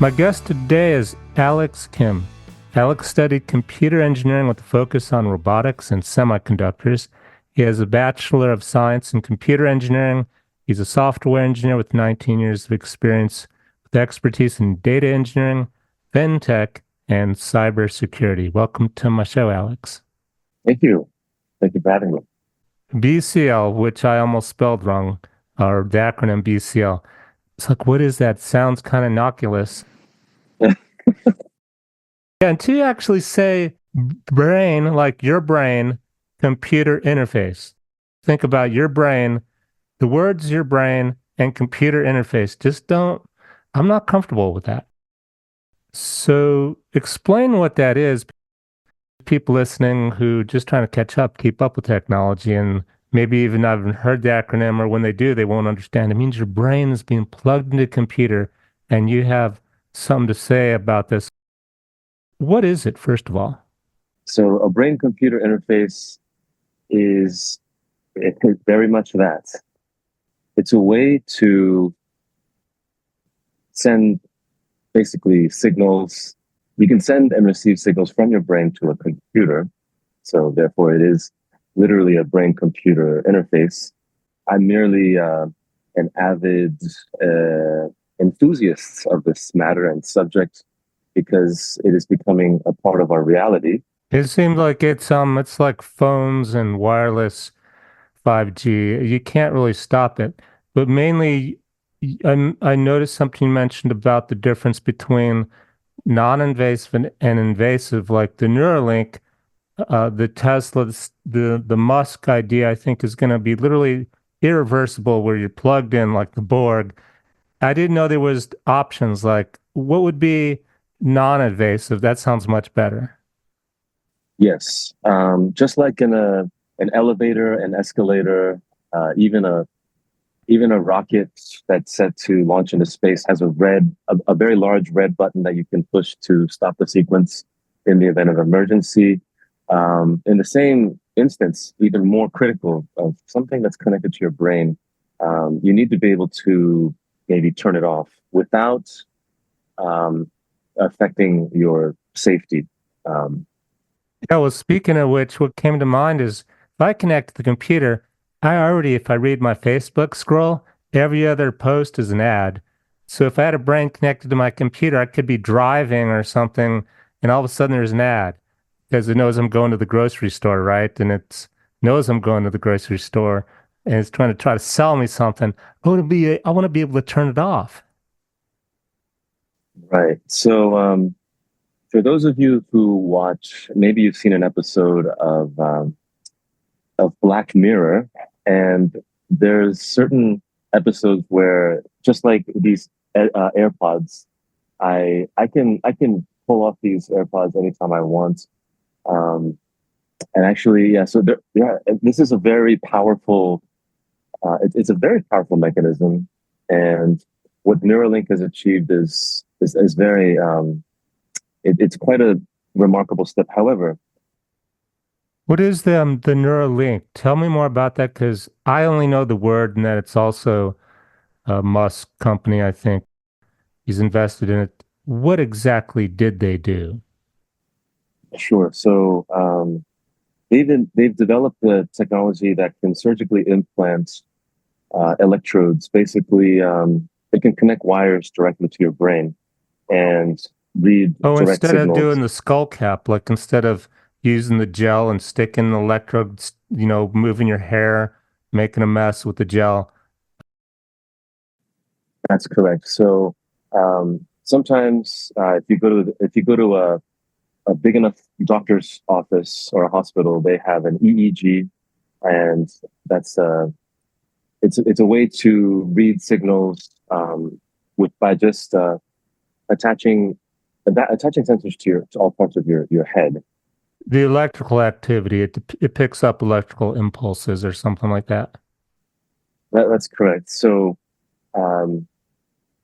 My guest today is Alex Kim. Alex studied computer engineering with a focus on robotics and semiconductors. He has a Bachelor of Science in Computer Engineering. He's a software engineer with 19 years of experience with expertise in data engineering, fintech, and cybersecurity. Welcome to my show, Alex. Thank you. Thank you for having me. BCL, which I almost spelled wrong, or the acronym BCL. It's like, what is that? Sounds kind of innocuous. Yeah, until you actually say brain, like your brain, computer interface. Think about your brain, the words your brain, and computer interface. Just don't, I'm not comfortable with that. So explain what that is. People listening who just trying to catch up, keep up with technology, and maybe even not even heard the acronym, or when they do, they won't understand. It means your brain is being plugged into a computer and you have something to say about this. What is it, first of all? So a brain-computer interface is very much that. It's a way to send basically signals. You can send and receive signals from your brain to a computer. So therefore, it is literally a brain-computer interface. I'm merely an avid enthusiast of this matter and subject because it is becoming a part of our reality. It seems like it's like phones and wireless 5G. You can't really stop it. But mainly, I noticed something you mentioned about the difference between non-invasive and invasive, like the Neuralink, the Tesla, the Musk idea, I think is going to be literally irreversible, where you're plugged in like the Borg. I didn't know there was options like what would be non-invasive. That sounds much better. Yes, just like in an elevator, an escalator, even a rocket that's set to launch into space has a very large red button that you can push to stop the sequence in the event of emergency. In the same instance, even more critical of something that's connected to your brain, you need to be able to maybe turn it off without um, affecting your safety. Um, Yeah, well, speaking of which, what came to mind is if I connect to the computer, if I read my Facebook scroll, every other post is an ad. So if I had a brain connected to my computer, I could be driving or something, and all of a sudden there's an ad because it knows I'm going to the grocery store, right? And it knows I'm going to the grocery store and it's try to sell me something. I want to be able to turn it off. right. So, for those of you who watch, maybe you've seen an episode of Black Mirror, and there's certain episodes where, just like these AirPods, I can pull off these AirPods anytime I want. Um, and actually, yeah. So this is a very powerful. It's a very powerful mechanism, and what Neuralink has achieved is very. It's quite a remarkable step. However, What is the Neuralink? Tell me more about that because I only know the word and that it's also a Musk company, I think. He's invested in it. What exactly did they do? sure. So they've developed a technology that can surgically implant electrodes. Basically, it can connect wires directly to your brain and read Oh, direct instead of signals. doing the skull cap, like instead of using the gel and sticking the electrodes, moving your hair, making a mess with the gel. That's correct. So sometimes if you go to a big enough doctor's office or a hospital, they have an EEG, and that's it's a way to read signals with by just attaching sensors to all parts of your head. The electrical activity, it picks up electrical impulses or something like that. That's correct. So um,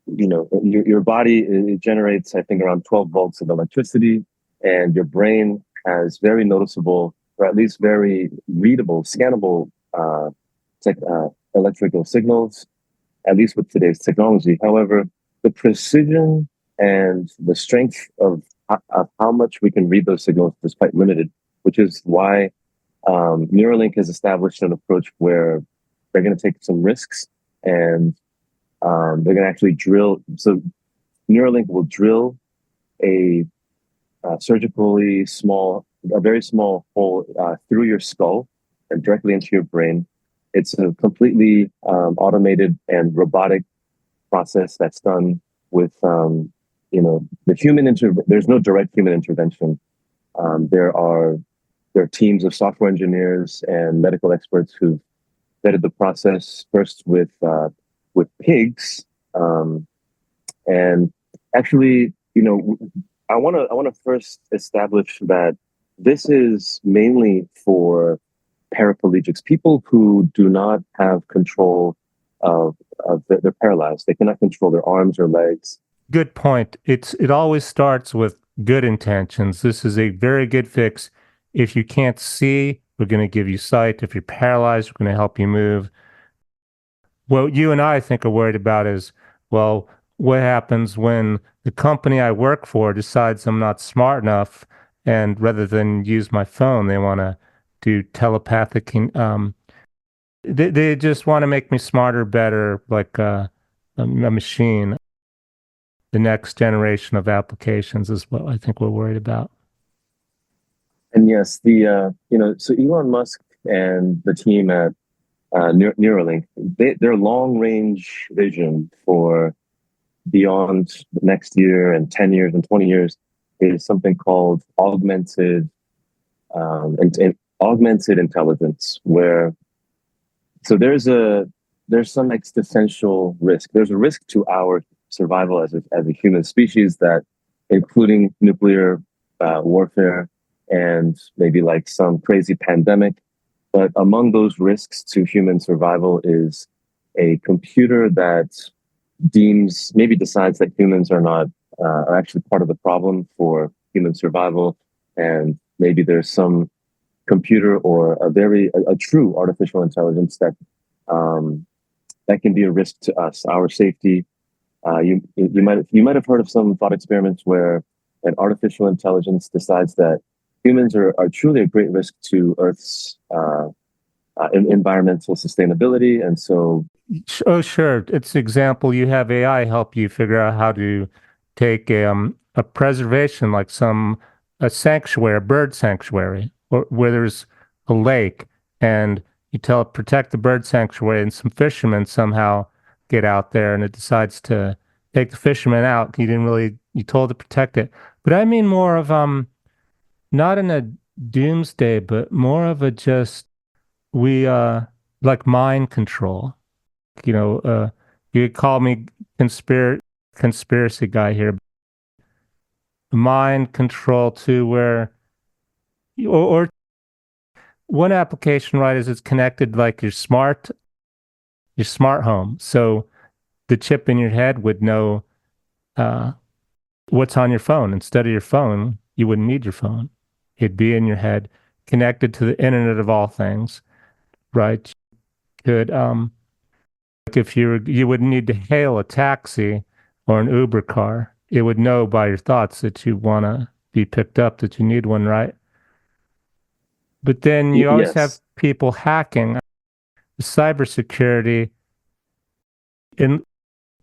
your body, it generates, I think, around 12 volts of electricity, and your brain has very noticeable, or at least very readable, scannable tech, electrical signals, at least with today's technology. However, the precision and the strength of how much we can read those signals is quite limited, which is why Neuralink has established an approach where they're going to take some risks and they're going to actually drill. So Neuralink will drill a surgically small, a very small hole through your skull and directly into your brain. It's a completely automated and robotic process that's done with, the there's no direct human intervention. There are teams of software engineers and medical experts who've vetted the process first with pigs, and actually, I want to first establish that this is mainly for paraplegics, people who do not have control they're paralyzed. They cannot control their arms or legs. Good point. It always starts with good intentions. This is a very good fix. If you can't see, we're going to give you sight. If you're paralyzed, we're going to help you move. What you and I think are worried about is, well, what happens when the company I work for decides I'm not smart enough, and rather than use my phone, they want to do telepathic. They just want to make me smarter, better, like a machine. The next generation of applications is what I think we're worried about. And yes, so Elon Musk and the team at Neuralink, their long range vision for beyond the next year and 10 years and 20 years is something called and augmented intelligence, where so there's some existential risk. There's a risk to our survival as a human species, that including nuclear warfare and maybe like some crazy pandemic. But among those risks to human survival is a computer that maybe decides that humans are actually part of the problem for human survival, and maybe there's some computer or a true artificial intelligence that can be a risk to us, our safety. You might have heard of some thought experiments where an artificial intelligence decides that humans are truly a great risk to Earth's environmental sustainability, and so. Oh, sure. It's an example. You have AI help you figure out how to take a preservation, like a sanctuary, a bird sanctuary, or where there's a lake, and you tell it protect the bird sanctuary, and some fishermen somehow get out there, and it decides to take the fishermen out. You told it to protect it. But I mean more of not in a doomsday, but more of a just we like mind control. You know, you could call me conspiracy guy here. Mind control to where, or one application, right, is it's connected like your smart home. So the chip in your head would know uh, what's on your phone. Instead of your phone, you wouldn't need your phone. It'd be in your head, connected to the Internet of all things, right? Could like if you would need to hail a taxi or an Uber car, it would know by your thoughts that you want to be picked up, that you need one, right? But then you always have Yes. people hacking cybersecurity, and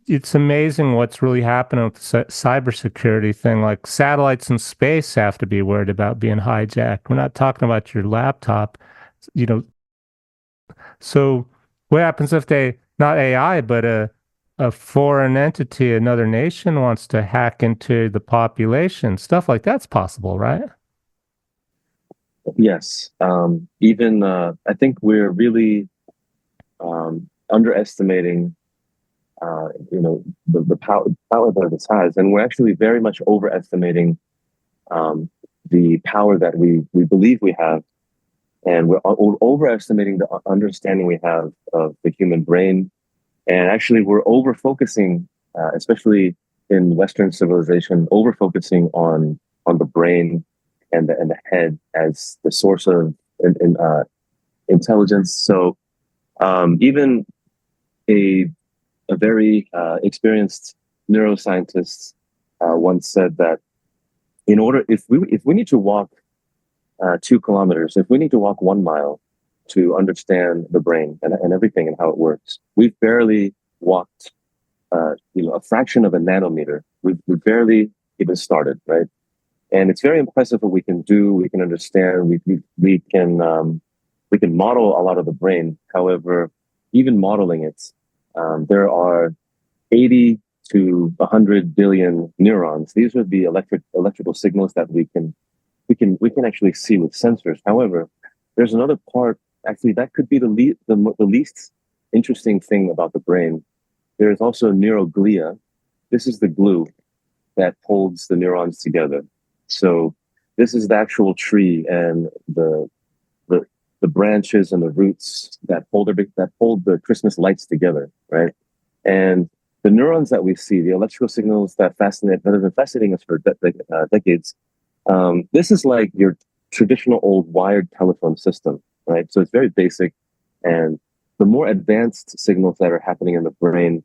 it's amazing what's really happening with the cybersecurity thing. Like satellites in space have to be worried about being hijacked. We're not talking about your laptop, you know. So what happens if not AI, but a foreign entity, another nation wants to hack into the population? Stuff like that's possible, right? Yes. Even I think we're really underestimating, the power that this has, and we're actually very much overestimating the power that we believe we have, and we're overestimating the understanding we have of the human brain, and actually we're over focusing, especially in Western civilization, over focusing on the brain and the head as the source of intelligence. So even a very experienced neuroscientist once said that if we need to walk 2 kilometers, if we need to walk 1 mile to understand the brain and everything and how it works, we've barely walked a fraction of a nanometer. We've barely even started, right? And it's very impressive what we can do. We can understand. We can model a lot of the brain. However, even modeling it, there are 80 to 100 billion neurons. These are the electrical signals that we can actually see with sensors. However, there's another part. Actually, that could be the least interesting thing about the brain. There is also neuroglia. This is the glue that holds the neurons together. So this is the actual tree and the the branches and the roots that hold the Christmas lights together, right? And the neurons that we see, the electrical signals that have been fascinating us for decades. This is like your traditional old wired telephone system, right? So it's very basic, and the more advanced signals that are happening in the brain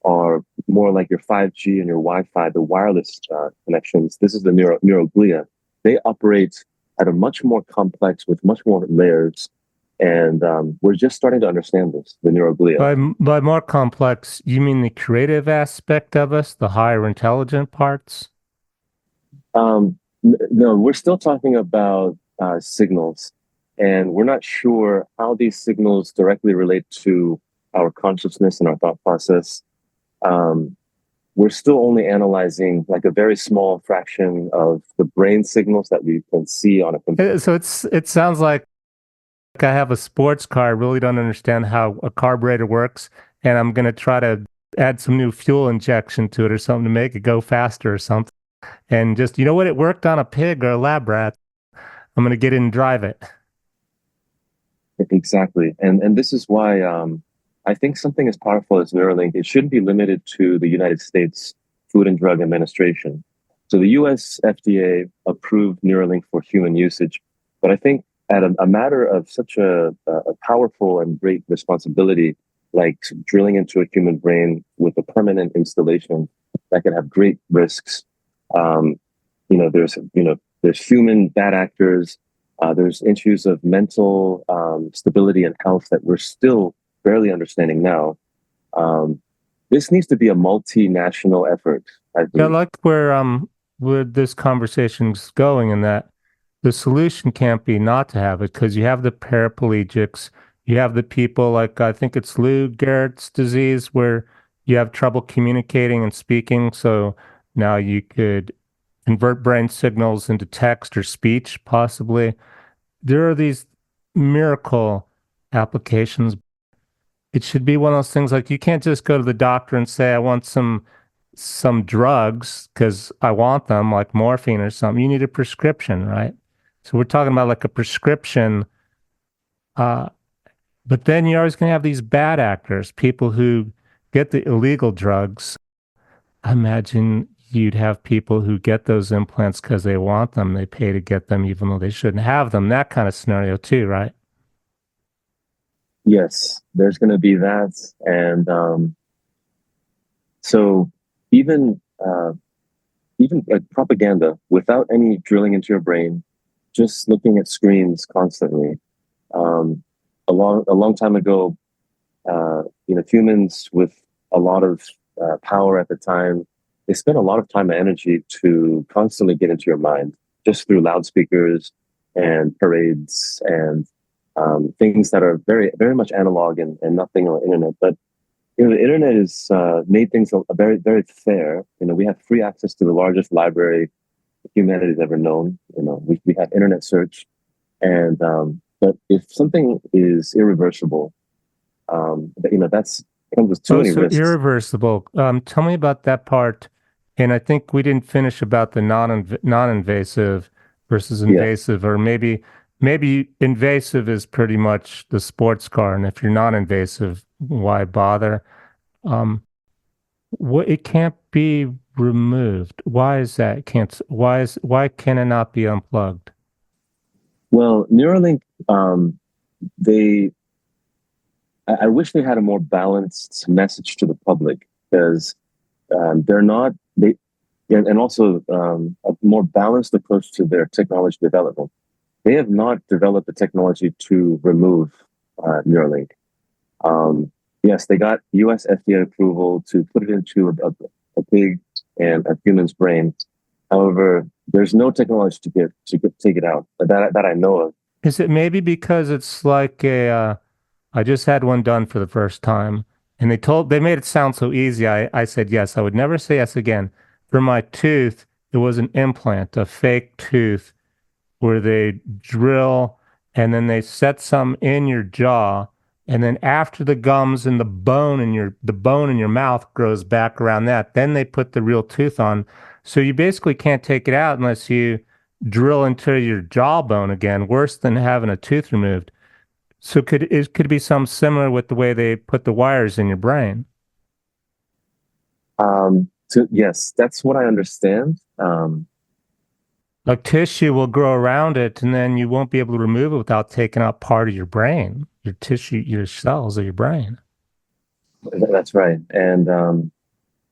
are more like your 5G and your Wi-Fi, the wireless connections. This is the neuroglia. They operate at a much more complex, with much more layers, and we're just starting to understand this, the neuroglia. By more complex, you mean the creative aspect of us, the higher intelligent parts? No, we're still talking about signals, and we're not sure how these signals directly relate to our consciousness and our thought process. Um, we're still only analyzing like a very small fraction of the brain signals that we can see on a computer. So it sounds like I have a sports car. I really don't understand how a carburetor works, and I'm going to try to add some new fuel injection to it or something to make it go faster or something. And just, you know what, it worked on a pig or a lab rat. I'm going to get in and drive it. Exactly, and this is why I think something as powerful as Neuralink, it shouldn't be limited to the United States Food and Drug Administration. So the U.S. FDA approved Neuralink for human usage, but I think at a matter of such a powerful and great responsibility, like drilling into a human brain with a permanent installation that can have great risks. Um, there's human bad actors. There's issues of mental stability and health that we're still barely understanding now. Um, this needs to be a multinational effort, I Yeah, I believe. like where this conversation's going, in that the solution can't be not to have it, because you have the paraplegics, you have the people like, I think it's Lou Gehrig's disease, where you have trouble communicating and speaking. So now you could convert brain signals into text or speech, possibly. There are these miracle applications. It should be one of those things like, you can't just go to the doctor and say, I want some drugs because I want them, like morphine or something. You need a prescription, right? So we're talking about like a prescription. Uh, but then you're always going to have these bad actors, people who get the illegal drugs. I imagine you'd have people who get those implants because they want them. They pay to get them, even though they shouldn't have them. That kind of scenario too, right? Yes, there's going to be that, and so even even like propaganda without any drilling into your brain, just looking at screens constantly. Um, a long time ago, humans with a lot of power at the time, they spent a lot of time and energy to constantly get into your mind, just through loudspeakers and parades and things that are very, very much analog and nothing on the internet. But the internet has made things very, very fair. We have free access to the largest library humanity's ever known. We have internet search, and but if something is irreversible, that's comes with too Oh, many so risks. irreversible. Tell me about that part. And I think we didn't finish about the non-invasive versus Yeah. invasive, or maybe invasive is pretty much the sports car, and if you're non-invasive, why bother? Um, what, it can't be removed. Why is that? It can't. Why can it not be unplugged? Well, Neuralink, they I wish they had a more balanced message to the public, because they're not and also a more balanced approach to their technology development. They have not developed the technology to remove Neuralink. Um, yes, they got U.S. FDA approval to put it into a pig and a human's brain. However, there's no technology to take it out that I know of. Is it maybe because it's like I just had one done for the first time, and they made it sound so easy. I said yes. I would never say yes again. For my tooth, it was an implant, a fake tooth, where they drill and then they set some in your jaw, and then after the gums and the bone in your mouth grows back around that, then they put the real tooth on. So you basically can't take it out unless you drill into your jawbone again, worse than having a tooth removed. So could it be some similar with the way they put the wires in your brain? So yes, that's what I understand. Like tissue will grow around it, and then you won't be able to remove it without taking out part of your brain, your tissue, your cells of your brain. That's right. And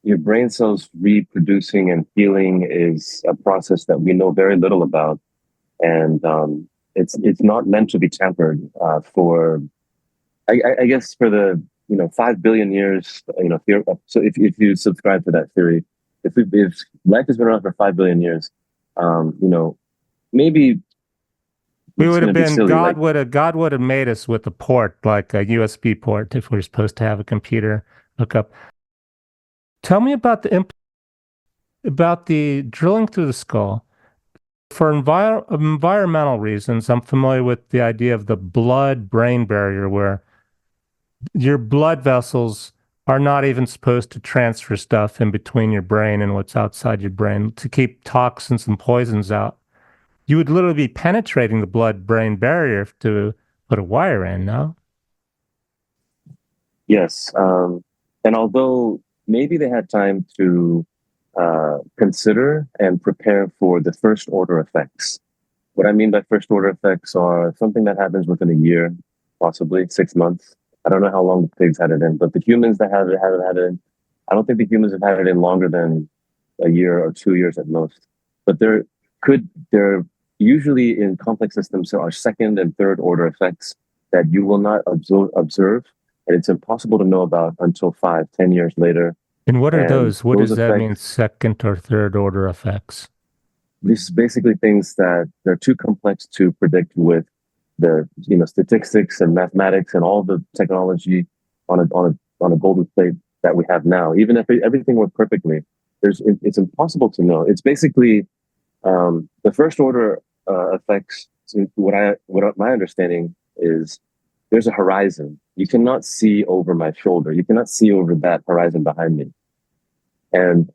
your brain cells reproducing and healing is a process that we know very little about, and it's not meant to be tampered for. I guess for the 5 billion years, so if you subscribe to that theory, if life has been around for 5 billion years, you know, maybe We it's would going have to be been silly. Like, God would have made us with a port, like a USB port, if we are supposed to have a computer hookup. Tell me about about the drilling through the skull. For environmental reasons, I'm familiar with the idea of the blood-brain barrier, where your blood vessels are not even supposed to transfer stuff in between your brain and what's outside your brain to keep toxins and poisons out. You would literally be penetrating the blood-brain barrier to put a wire in, no? yes, and although maybe they had time to consider and prepare for the first order effects. What I mean by first order effects are something that happens within a year, possibly 6 months. I don't know how long the pigs had it in, but the humans that haven't had it in, I don't think the humans have had it in longer than a year or 2 years at most. But there usually in complex systems there are second and third order effects that you will not observe, and it's impossible to know about until 5, 10 years later. And what are And those? What those does that mean, effects, second or third order effects? this is basically things that they're too complex to predict with the statistics and mathematics and all the technology on a golden plate that we have now. Even if everything worked perfectly, it's impossible to know. It's basically the first order effects. What my understanding is, there's a horizon. You cannot see over my shoulder. You cannot see over that horizon behind me. And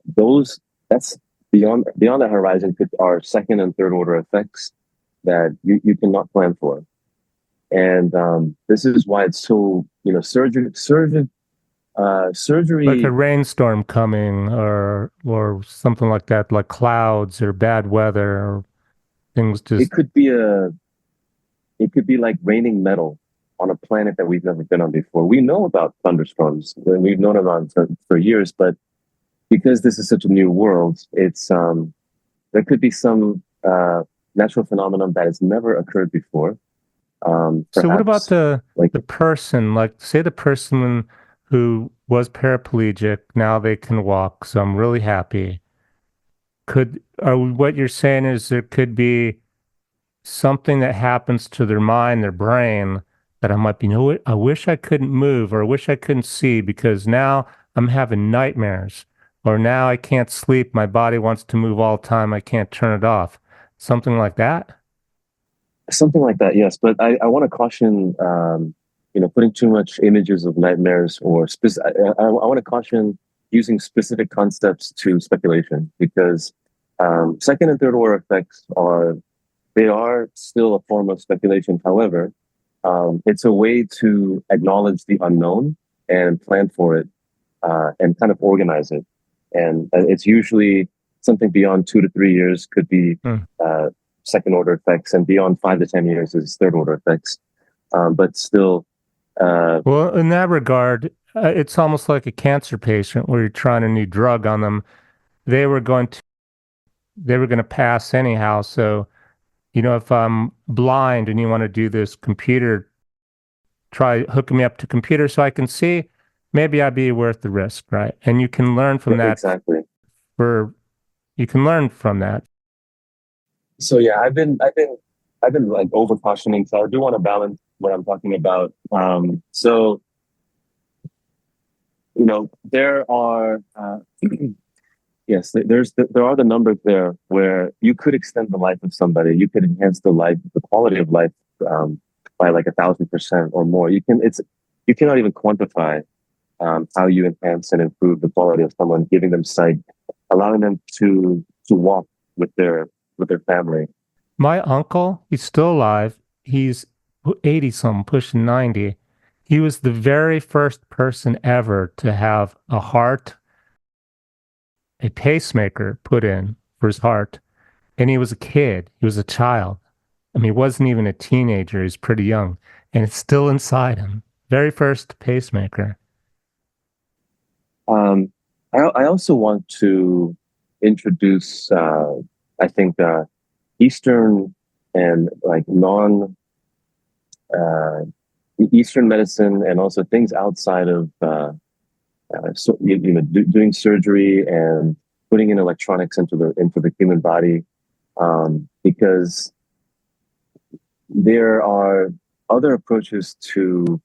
that's beyond that horizon are second and third order effects that you cannot plan for. And this is why it's so, Like a surgery. rainstorm coming or something like that, like clouds or bad weather or things It just could be it could be like raining metal on a planet that we've never been on before. We know about thunderstorms, and we've known about it for years, but because this is such a new world, it's there could be some natural phenomenon that has never occurred before. So what about Perhaps like the person, like say the person who was paraplegic, now they can walk, so I'm really happy. What you're saying is there could be something that happens to their mind, their brain, that I might be, you know what, I wish I couldn't move or I wish I couldn't see because now I'm having nightmares or now I can't sleep. My body wants to move all the time. I can't turn it off. Something like that. something like that, yes. But I want to caution, putting too much images of nightmares or I want to caution using specific concepts to speculation because second and third order effects they are still a form of speculation. However, it's a way to acknowledge the unknown and plan for it and kind of organize it. And it's usually something beyond 2 to 3 years could be Hmm. second order effects, and beyond 5 to 10 years is third order effects. But still, uh, Well, in that regard, it's almost like a cancer patient where you're trying a new drug on them. They were going to they were going to pass anyhow. So, if I'm blind and you want to do this computer, try hooking me up to computer so I can see, maybe I'd be worth the risk, right? And you can learn from that Exactly. for you can learn from that. So yeah, I've been like over cautioning. So I do want to balance what I'm talking about. So there are yes, there are the numbers there where you could extend the life of somebody. You could enhance the quality of life, by like 1,000% or more. You cannot even quantify how you enhance and improve the quality of someone, giving them sight, allowing them to walk with their family. My uncle, he's still alive. He's 80 something, pushing 90. He was the very first person ever to have a pacemaker put in for his heart. And he was a kid. He was a child. I mean, he wasn't even a teenager. He's pretty young. And it's still inside him. Very first pacemaker. Um, I also want to introduce, I think, Eastern and like non uh, Eastern medicine, and also things outside of doing surgery and putting in electronics into the human body, because there are other approaches to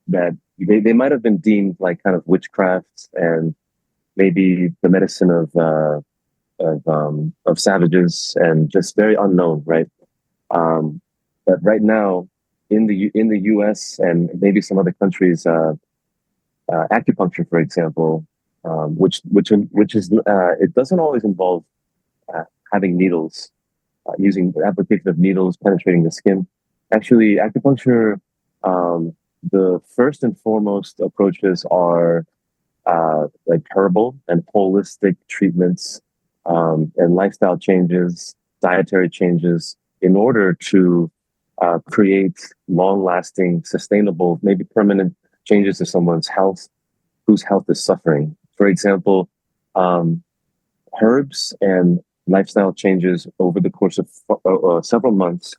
that. They might have been deemed like kind of witchcraft and maybe the medicine of savages and just very unknown, right? But right now, in the U.S. and maybe some other countries, acupuncture, for example, which is it doesn't always involve uh, having needles, using the application of needles penetrating the skin. Actually, acupuncture, the first and foremost approaches are like herbal and holistic treatments, and lifestyle changes, dietary changes, in order to create long lasting, sustainable, maybe permanent changes to someone's health whose health is suffering. For example, um, herbs and lifestyle changes over the course of several months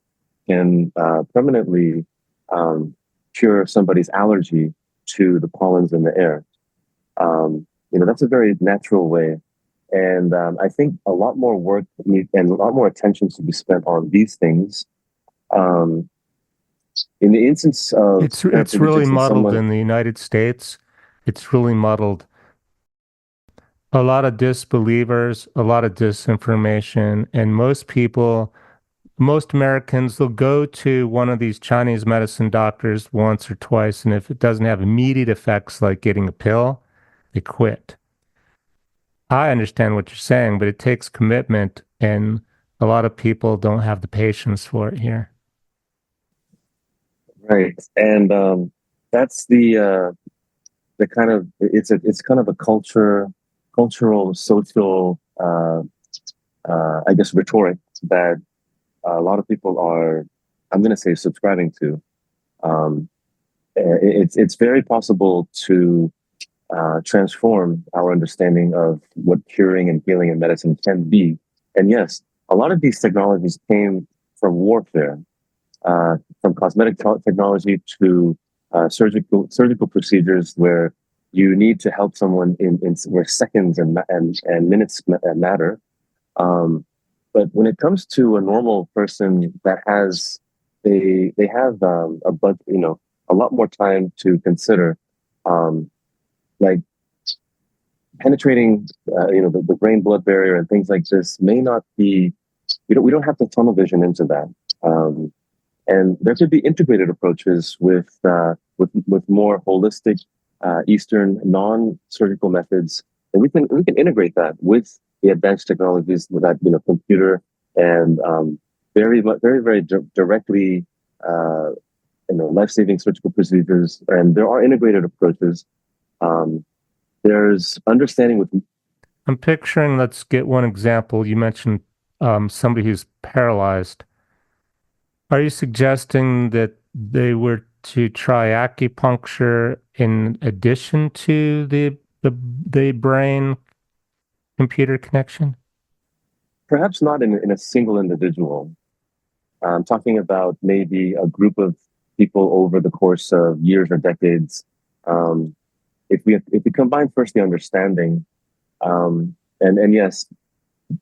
can permanently um, cure somebody's allergy to the pollens in the air. That's a very natural way. And I think a lot more and a lot more attention should be spent on these things. Um, in the instance of It's really paraplegics and muddled someone, in the United States. It's really muddled. A lot of disbelievers, a lot of disinformation, and most Americans, they'll go to one of these Chinese medicine doctors once or twice, and if it doesn't have immediate effects like getting a pill, they quit. I understand what you're saying, but it takes commitment, and a lot of people don't have the patience for it here. right? And that's the kind of it's kind of a cultural, social, I guess, rhetoric that a lot of people are, I'm going to say, subscribing to. Um, it's very possible to transform our understanding of what curing and healing and medicine can be. And yes, a lot of these technologies came from warfare, from cosmetic technology to surgical procedures where you need to help someone in where seconds and minutes matter. Um, but when it comes to a normal person that has they have a lot more time to consider, um, like penetrating the brain blood barrier and things like this may not be, we don't have the tunnel vision into that. And there could be integrated approaches with more holistic Eastern non-surgical methods, and we can integrate that with the advanced technologies that computer and very directly uh, life-saving surgical procedures. And there are integrated approaches. Um, there's understanding with. I'm picturing, let's get one example. You mentioned somebody who's paralyzed. Are you suggesting that they were to try acupuncture in addition to the brain computer connection? perhaps not in a single individual. I'm talking about maybe a group of people over the course of years or decades. Um, if we combine first the understanding, and yes,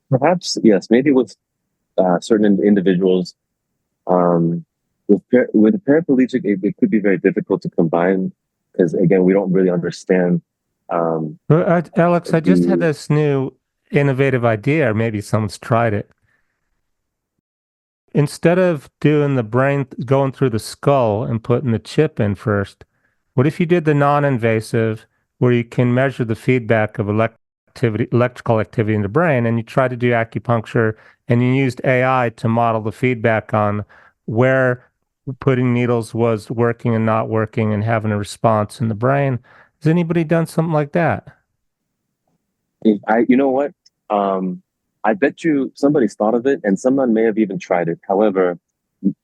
perhaps yes, maybe with certain individuals, um, with paraplegic, it could be very difficult to combine because again, we don't really understand um, Alex, I just had the this new innovative idea, or maybe someone's tried it. Instead of doing the brain going through the skull and putting the chip in first, what if you did the non-invasive where you can measure the feedback of electrical activity in the brain and you try to do acupuncture and you used AI to model the feedback on where putting needles was working and not working and having a response in the brain? Has anybody done something like that? you know what? I bet you somebody's thought of it and someone may have even tried it. However,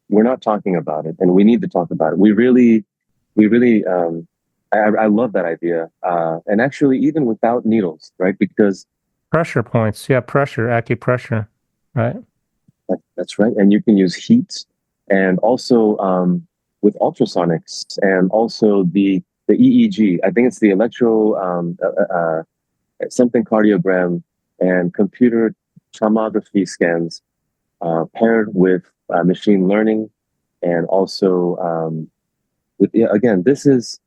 we're not talking about it and we need to talk about it. We really, I love that idea. And actually, even without needles, right? Because Pressure points. Yeah, pressure, acupressure, right? that's right. And you can use heat and also with ultrasonics and also the EEG. I think it's the something cardiogram and computer tomography scans paired with machine learning and also with yeah, again this is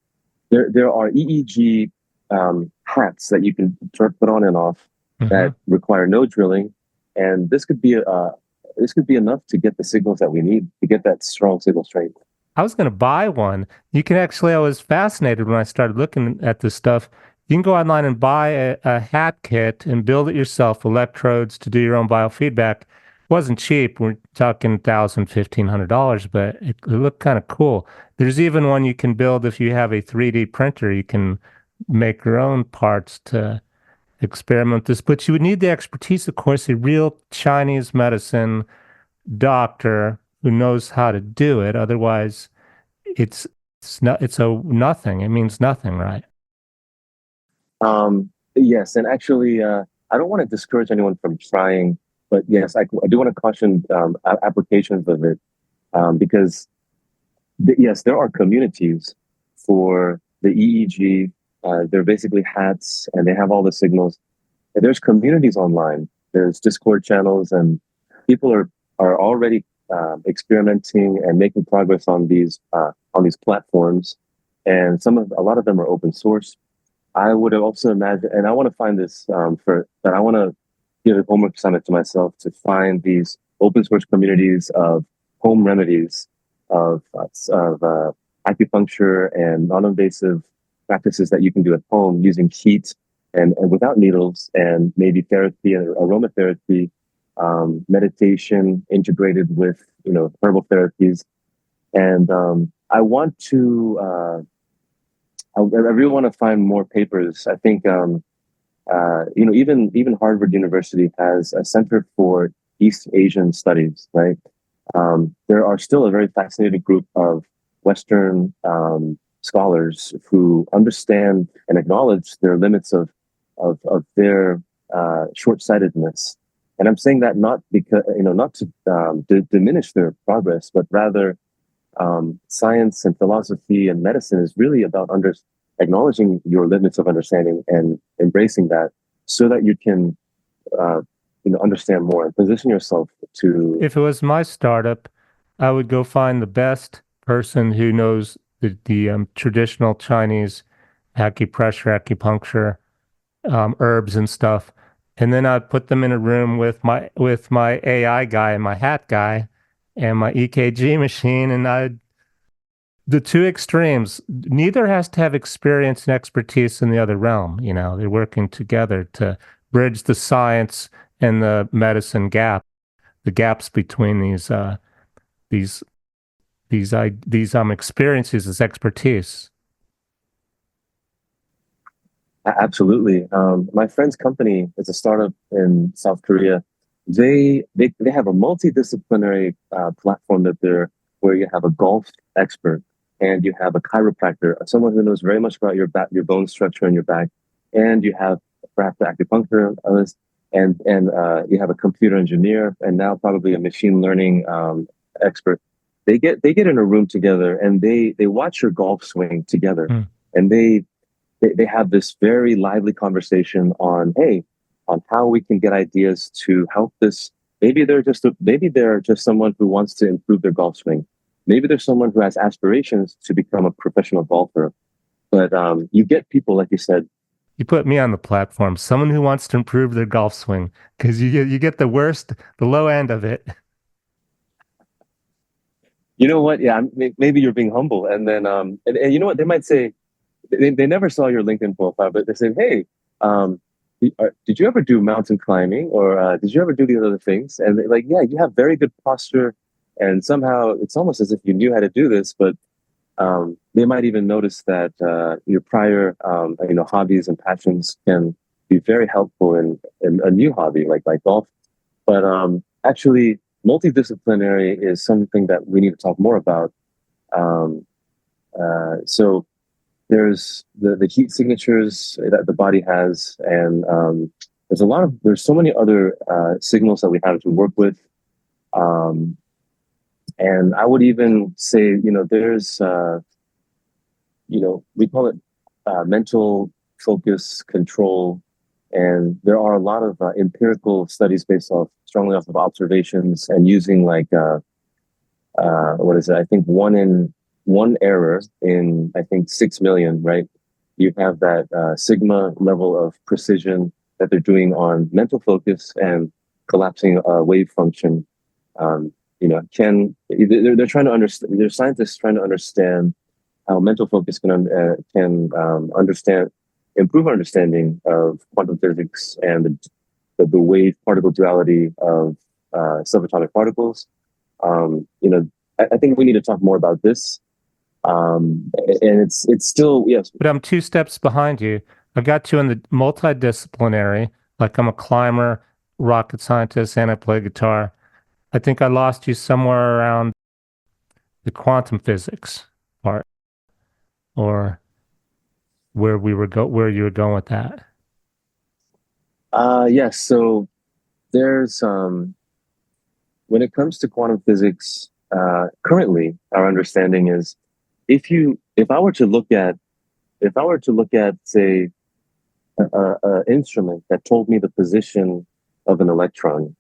there are EEG hats that you can put on and off Hmm. that require no drilling, and this could be enough to get the signals that we need to get that strong signal strength. I was going to buy one. You can actually, I was fascinated when I started looking at this stuff. You can go online and buy a hat kit and build it yourself, electrodes to do your own biofeedback. It wasn't cheap. We're talking $1,000, $1,500, but it looked kind of cool. There's even one you can build if you have a 3D printer. You can make your own parts to experiment this, but you would need the expertise, of course, a real Chinese medicine doctor who knows how to do it. Otherwise, it's it's a nothing. It means nothing, right? Yes, and actually, I don't want to discourage anyone from trying, but yes, I do want to caution applications of it because yes, there are communities for the EEG. They're basically hats, and they have all the signals. And there's communities online. There's Discord channels, and people are already experimenting and making progress on these platforms. And a lot of them are open source. I would also imagine, and I want to find this for that. I want to give a homework assignment to myself to find these open source communities of home remedies of acupuncture and non-invasive practices that you can do at home using heat and without needles, and maybe therapy and aromatherapy, meditation integrated with herbal therapies. And I want to. I really want to find more papers. I think even Harvard University has a Center for East Asian Studies, right? There are still a very fascinating group of Western scholars who understand and acknowledge their limits of their short-sightedness. And I'm saying that not because not to diminish their progress, but rather science and philosophy and medicine is really about acknowledging your limits of understanding and embracing that, so that you can uh, understand more and position yourself to. If it was my startup, I would go find the best person who knows the traditional Chinese acupressure, acupuncture, herbs and stuff, and then I'd put them in a room with my AI guy and my hat guy and my EKG machine, and I the two extremes. Neither has to have experience and expertise in the other realm. They're working together to bridge the science and the medicine gap, the gaps between these these experiences, this expertise. Absolutely. My friend's company is a startup in South Korea. They have a multidisciplinary platform where you have a golf expert and you have a chiropractor, someone who knows very much about your back, your bone structure and your back, and you have perhaps the acupuncturist, and you have a computer engineer, and now probably a machine learning expert. They get in a room together, and they watch your golf swing together, Mm. and they have this very lively conversation on, hey, on how we can get ideas to help this. Maybe they're just someone who wants to improve their golf swing. Maybe there's someone who has aspirations to become a professional golfer. But you get people, like you said. You put me on the platform, someone who wants to improve their golf swing, because you get the worst, the low end of it. You know what? Yeah, maybe you're being humble, and you know what? They might say they never saw your LinkedIn profile, but they say, hey, did you ever do mountain climbing, or did you ever do these other things? And they're like, yeah, you have very good posture, and somehow it's almost as if you knew how to do this. But they might even notice that your prior, hobbies and passions can be very helpful in a new hobby like golf. But actually, multidisciplinary is something that we need to talk more about. Um, so there's the heat signatures that the body has, and there's so many other signals that we have to work with. Um, and I would even say, there's we call it mental focus control. And there are a lot of empirical studies based strongly off of observations and using what is it? I think one error in, I think, 6 million, right? You have that sigma level of precision that they're doing on mental focus and collapsing wave function. They're trying to understand, they're scientists trying to understand how mental focus can understand, improve our understanding of quantum physics and the wave particle duality of subatomic particles. I think we need to talk more about this. And it's still, yes. But I'm 2 steps behind you. I got you in the multidisciplinary, like I'm a climber, rocket scientist, and I play guitar. I think I lost you somewhere around the quantum physics part, or where you were going with that. Yes. So there's when it comes to quantum physics, currently our understanding is if I were to look at say a instrument that told me the position of an electron,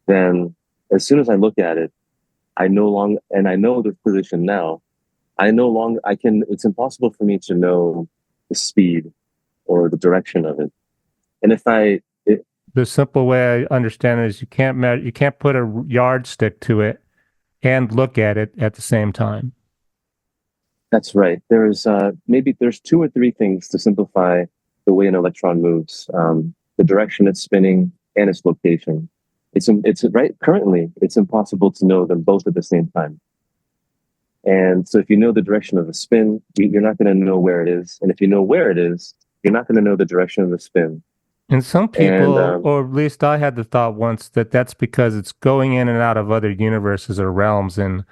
then as soon as I look at it, I no longer, and I know the position now, I no longer, I can, it's impossible for me to know the speed or the direction of it. And if I, it, The simple way I understand it is you can't put a yardstick to it and look at it at the same time. that's right. Maybe there's two or three things to simplify the way an electron moves, the direction it's spinning and its location. It's right. Currently, it's impossible to know them both at the same time. And so if you know the direction of the spin, you're not going to know where it is. And if you know where it is, you're not going to know the direction of the spin. And some And people, or at least I had the thought once, that that's because it's going in and out of other universes or realms and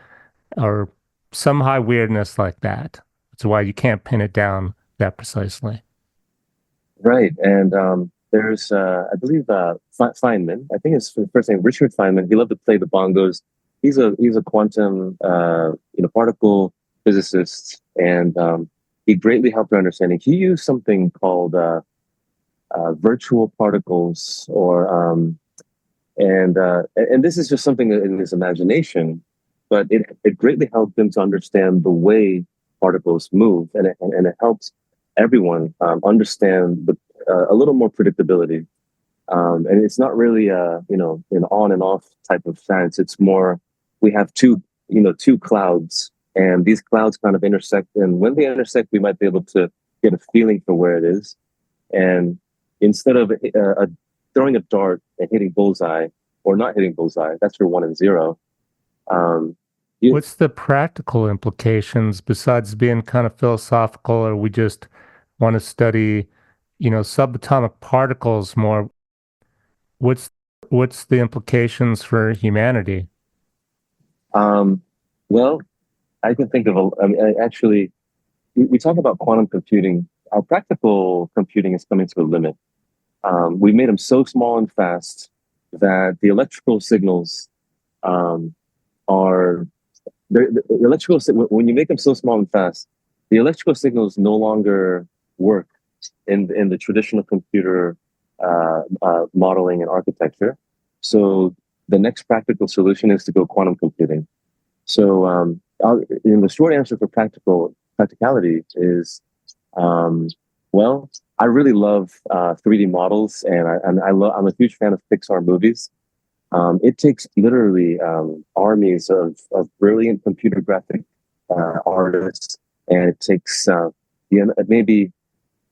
or some high weirdness like that. That's why you can't pin it down that precisely. right. And there's, I believe, Feynman. I think his first name, Richard Feynman. He loved to play the bongos. He's a quantum, particle physicist, and he greatly helped our understanding. He used something called virtual particles, and this is just something in his imagination, but it greatly helped him to understand the way particles move, and it helps everyone understand a little more predictability. And it's not really an on and off type of science. It's more, we have two clouds, and these clouds kind of intersect, and when they intersect, we might be able to get a feeling for where it is. And instead of throwing a dart and hitting bullseye or not hitting bullseye, that's your 1 and 0. What's the practical implications besides being kind of philosophical, or we just want to study, subatomic particles more? What's what's the implications for humanity? Um, well, I can think of actually, we talk about quantum computing. Our practical computing is coming to a limit. We made them so small and fast that the electrical signals um, are the electrical. When you make them so small and fast, the electrical signals no longer work in the traditional computer modeling and architecture. So the next practical solution is to go quantum computing. So in the short answer for practicality is um, well, I really love 3D models, and I'm a huge fan of Pixar movies. It takes literally armies of brilliant computer graphic artists, and it takes maybe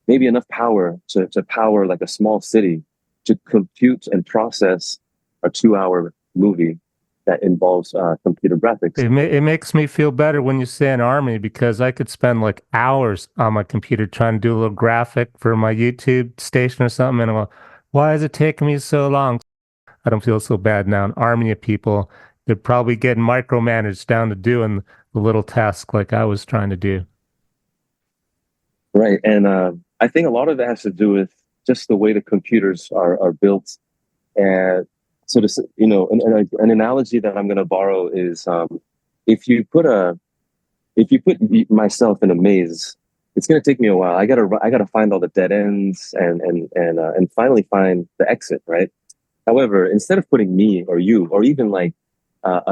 enough power to power like a small city to compute and process a 2 hour movie that involves computer graphics. It makes me feel better when you say an army because I could spend like hours on my computer trying to do a little graphic for my YouTube station or something. And I'm like, why is it taking me so long? I don't feel so bad now. An army of people, they're probably getting micromanaged down to doing the little task like I was trying to do. Right. And I think a lot of that has to do with just the way the computers are built. And so, this, an analogy that I'm going to borrow is if you put a if you put myself in a maze, it's going to take me a while. I gotta find all the dead ends and finally find the exit. Right. However, instead of putting me or you or even like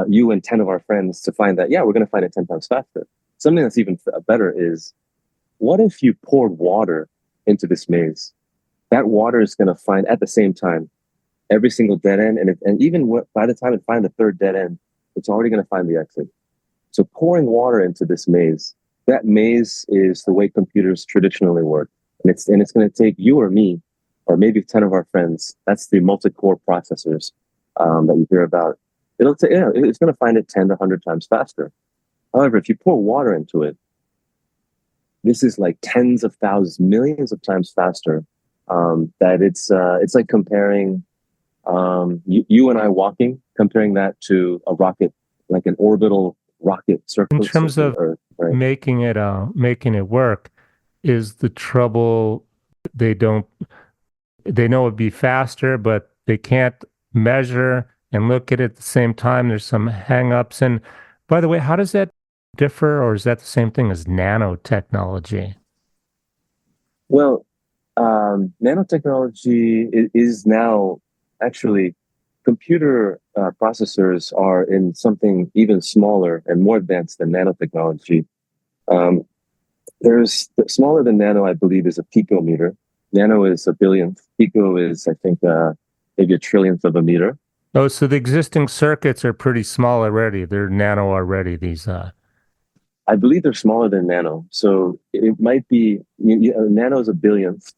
you and 10 of our friends to find that, yeah, we're going to find it 10 times faster. Something that's even better is what if you poured water into this maze? That water is going to find at the same time every single dead end, and even by the time it finds the third dead end, it's already going to find the exit. So pouring water into this maze, that maze is the way computers traditionally work, and it's going to take you or me, or maybe 10 of our friends. That's the multi-core processors that you hear about. It's going to find it 10 to 100 times faster. However, if you pour water into it, this is like tens of thousands, millions of times faster. That it's like comparing you and I walking, comparing that to a rocket, like an orbital rocket In circling terms of Earth, right? making it work, is the trouble they don't they know it'd be faster, but they can't measure and look at it at the same time. There's some hang-ups. And by the way, how does that differ, or is that the same thing as nanotechnology? Well, nanotechnology is now actually computer processors are in something even smaller and more advanced than nanotechnology. Um, there's smaller than nano, I believe, is a picometer. Nano is a billionth. Pico is, I think, maybe a trillionth of a meter. Oh, so the existing circuits are pretty small already. They're nano already, these I believe they're smaller than nano. So it might be, nano is a billionth,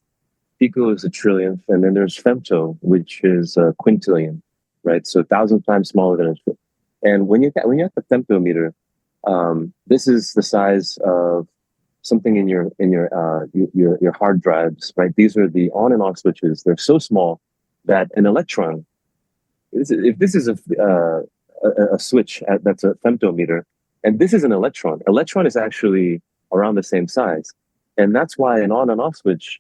pico is a trillionth, and then there's femto, which is a quintillion, right? So 1,000 times smaller than a trillion. And when you have the femtometer, this is the size of something in your hard drives, right? These are the on and off switches. They're so small that an electron, if this is a switch that's a femtometer, and this is an electron is actually around the same size, and that's why an on and off switch,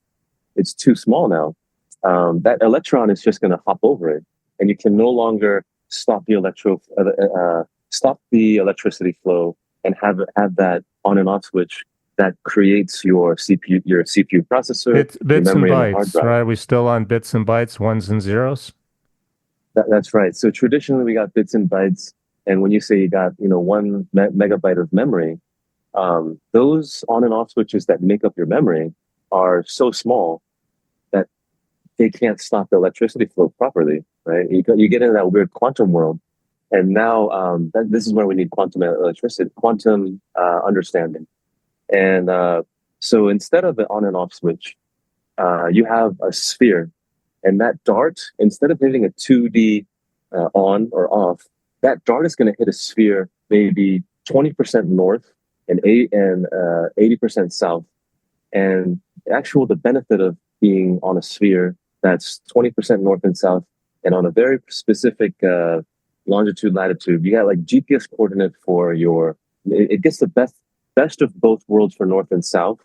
it's too small now. That electron is just going to hop over it, and you can no longer stop the electricity flow and have that on and off switch that creates your CPU processor, your bits and memory, and the hard bytes, drive. right? Are we still on bits and bytes, ones and zeros? That's right. So traditionally we got bits and bytes, and when you say you got 1 megabyte of memory, those on and off switches that make up your memory are so small that they can't stop the electricity flow properly, right? You get into that weird quantum world, and now this is where we need quantum electricity, quantum understanding. And so instead of the on and off switch, you have a sphere. And that dart, instead of hitting a 2D on or off, that dart is going to hit a sphere maybe 20% north and 80% south. And the benefit of being on a sphere that's 20% north and south and on a very specific longitude, latitude, you got like GPS coordinate for it gets the best of both worlds for north and south.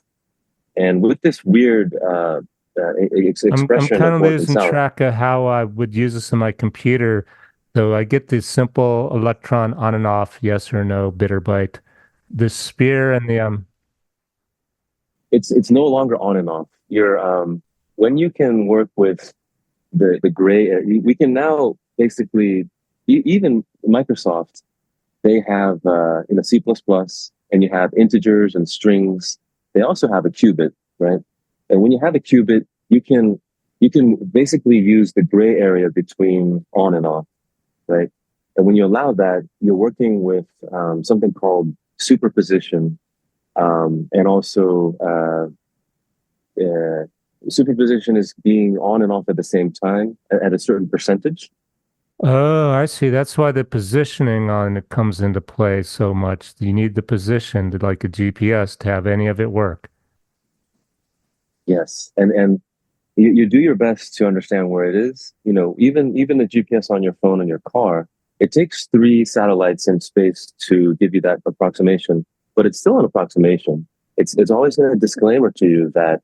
And with this weird I'm expression kind of of work and losing sound. track of how I would use this in my computer. So I get the simple electron on and off, yes or no, bit or byte. The sphere and the It's no longer on and off. You're when you can work with the gray area, we can now basically even Microsoft, they have C++ plus plus, and you have integers and strings. They also have a qubit, right? And when you have a qubit, you can basically use the gray area between on and off, right? And when you allow that, you're working with something called superposition, and also superposition is being on and off at the same time at a certain percentage. oh, I see. That's why the positioning on it comes into play so much. You need the position to like a GPS to have any of it work. Yes, and you do your best to understand where it is. Even the GPS on your phone and your car, it takes three satellites in space to give you that approximation, but it's still an approximation. It's always a disclaimer to you that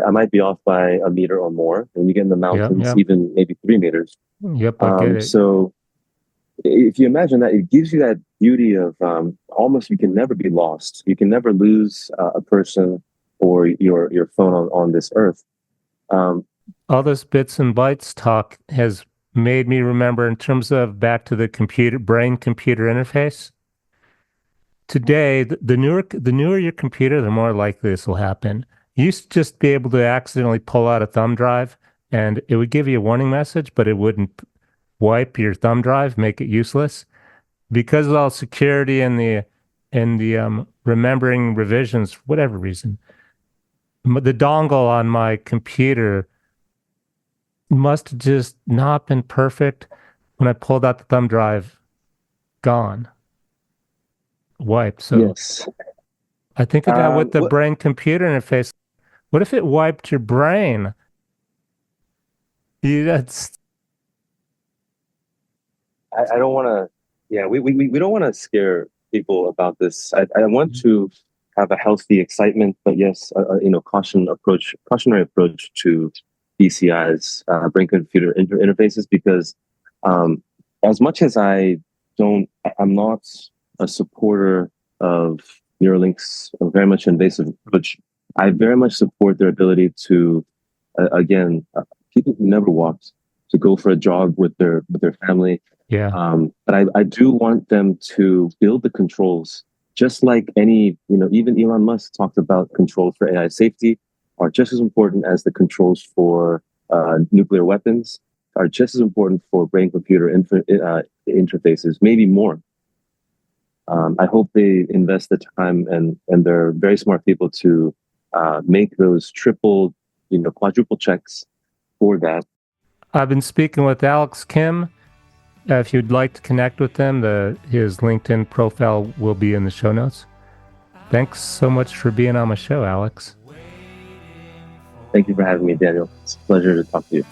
I might be off by a meter or more, and you get in the Yep, mountains, yep, even maybe 3 meters. yep, I get it. So if you imagine that, it gives you that beauty of almost you can never be lost. You can never lose a person or your phone on this earth. Um, All this bits and bytes talk has made me remember in terms of back to the computer brain computer interface. Today, the newer your computer, the more likely this will happen. You used to just be able to accidentally pull out a thumb drive and it would give you a warning message, but it wouldn't wipe your thumb drive, make it useless. Because of all security and the remembering revisions, for whatever reason, the dongle on my computer must have just not been perfect. When I pulled out the thumb drive, gone, wiped. So yes. I think of that with the What brain computer interface. What if it wiped your brain? That's I don't want to. Yeah, we don't want to scare people about this. I want to have a healthy excitement, but yes, cautionary approach to BCIs, brain computer interfaces, because um, as much as I'm not a supporter of Neuralink's very much invasive approach. I very much support their ability to, again, people who never walked, to go for a jog with their family. yeah. But I do want them to build the controls, just like even Elon Musk talked about controls for AI safety are just as important as the controls for nuclear weapons, are just as important for brain computer interfaces, maybe more. I hope they invest the time, and they're very smart people to make those triple, quadruple checks for that. I've been speaking with Alex Kim. If you'd like to connect with him, his LinkedIn profile will be in the show notes. Thanks so much for being on my show, Alex. Thank you for having me, Daniel. It's a pleasure to talk to you.